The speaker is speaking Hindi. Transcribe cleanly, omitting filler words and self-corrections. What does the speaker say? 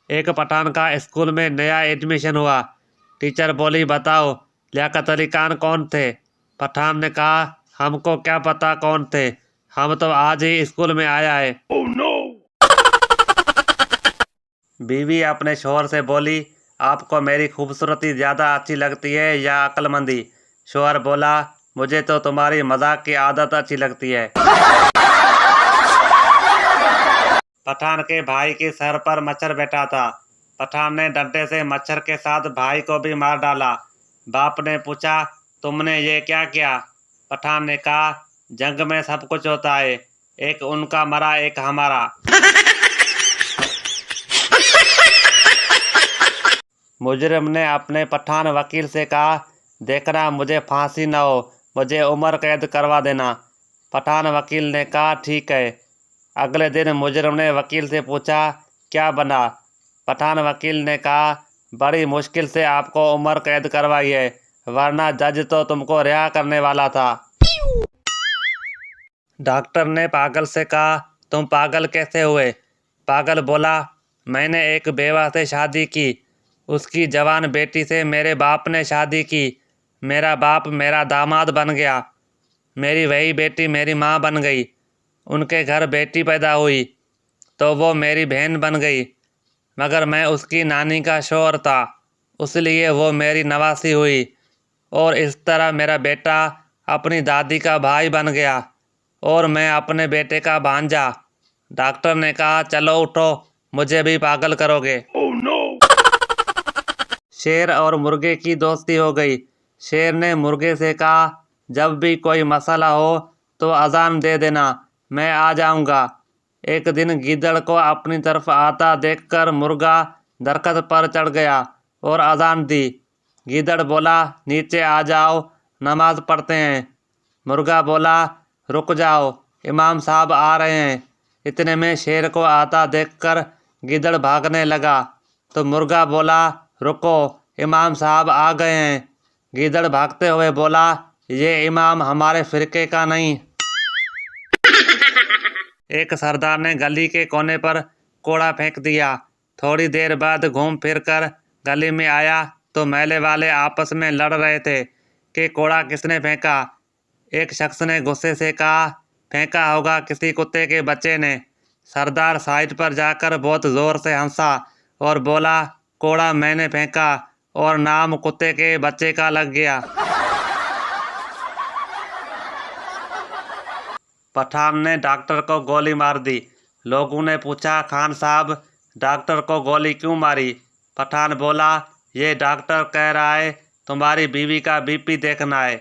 एक पठान का स्कूल में नया एडमिशन हुआ। टीचर बोली, बताओ लियाकत अली खान कौन थे? पठान ने कहा, हमको क्या पता कौन थे, हम तो आज ही स्कूल में आया है। oh, no! बीवी अपने शोहर से बोली, आपको मेरी खूबसूरती ज़्यादा अच्छी लगती है या अक्लमंदी? शोहर बोला, मुझे तो तुम्हारी मजाक की आदत अच्छी लगती है। पठान के भाई के सर पर मच्छर बैठा था। पठान ने डंडे से मच्छर के साथ भाई को भी मार डाला। बाप ने पूछा, तुमने ये क्या किया? पठान ने कहा, जंग में सब कुछ होता है, एक उनका मरा एक हमारा। मुजरिम ने अपने पठान वकील से कहा, देखना मुझे फांसी न हो, मुझे उम्र कैद करवा देना। पठान वकील ने कहा, ठीक है। अगले दिन मुजरिम ने वकील से पूछा, क्या बना? पठान वकील ने कहा, बड़ी मुश्किल से आपको उम्र कैद करवाई है, वरना जज तो तुमको रिहा करने वाला था। डॉक्टर ने पागल से कहा, तुम पागल कैसे हुए? पागल बोला, मैंने एक बेवा से शादी की, उसकी जवान बेटी से मेरे बाप ने शादी की, मेरा बाप मेरा दामाद बन गया, मेरी वही बेटी मेरी माँ बन गई, उनके घर बेटी पैदा हुई तो वो मेरी बहन बन गई, मगर मैं उसकी नानी का शौहर था, इसलिए वो मेरी नवासी हुई, और इस तरह मेरा बेटा अपनी दादी का भाई बन गया और मैं अपने बेटे का भांजा। डॉक्टर ने कहा, चलो उठो, मुझे भी पागल करोगे। oh, no! शेर और मुर्गे की दोस्ती हो गई। शेर ने मुर्गे से कहा, जब भी कोई मसला हो तो अजान दे देना, मैं आ जाऊंगा। एक दिन गीदड़ को अपनी तरफ आता देखकर मुर्गा दरख्त पर चढ़ गया और अजान दी। गीदड़ बोला, नीचे आ जाओ, नमाज पढ़ते हैं। मुर्गा बोला, रुक जाओ, इमाम साहब आ रहे हैं। इतने में शेर को आता देखकर गीदड़ भागने लगा तो मुर्गा बोला, रुको, इमाम साहब आ गए हैं। गीदड़ भागते हुए बोला, ये इमाम हमारे फिरके का नहीं। एक सरदार ने गली के कोने पर कोड़ा फेंक दिया। थोड़ी देर बाद घूम फिर कर गली में आया तो मेले वाले आपस में लड़ रहे थे कि कोड़ा किसने फेंका। एक शख्स ने गुस्से से कहा, फेंका होगा किसी कुत्ते के बच्चे ने। सरदार साइड पर जाकर बहुत जोर से हंसा और बोला, कोड़ा मैंने फेंका और नाम कुत्ते के बच्चे का लग गया। पठान ने डॉक्टर को गोली मार दी। लोगों ने पूछा, खान साहब डॉक्टर को गोली क्यों मारी? पठान बोला, ये डॉक्टर कह रहा है तुम्हारी बीवी का बीपी देखना है।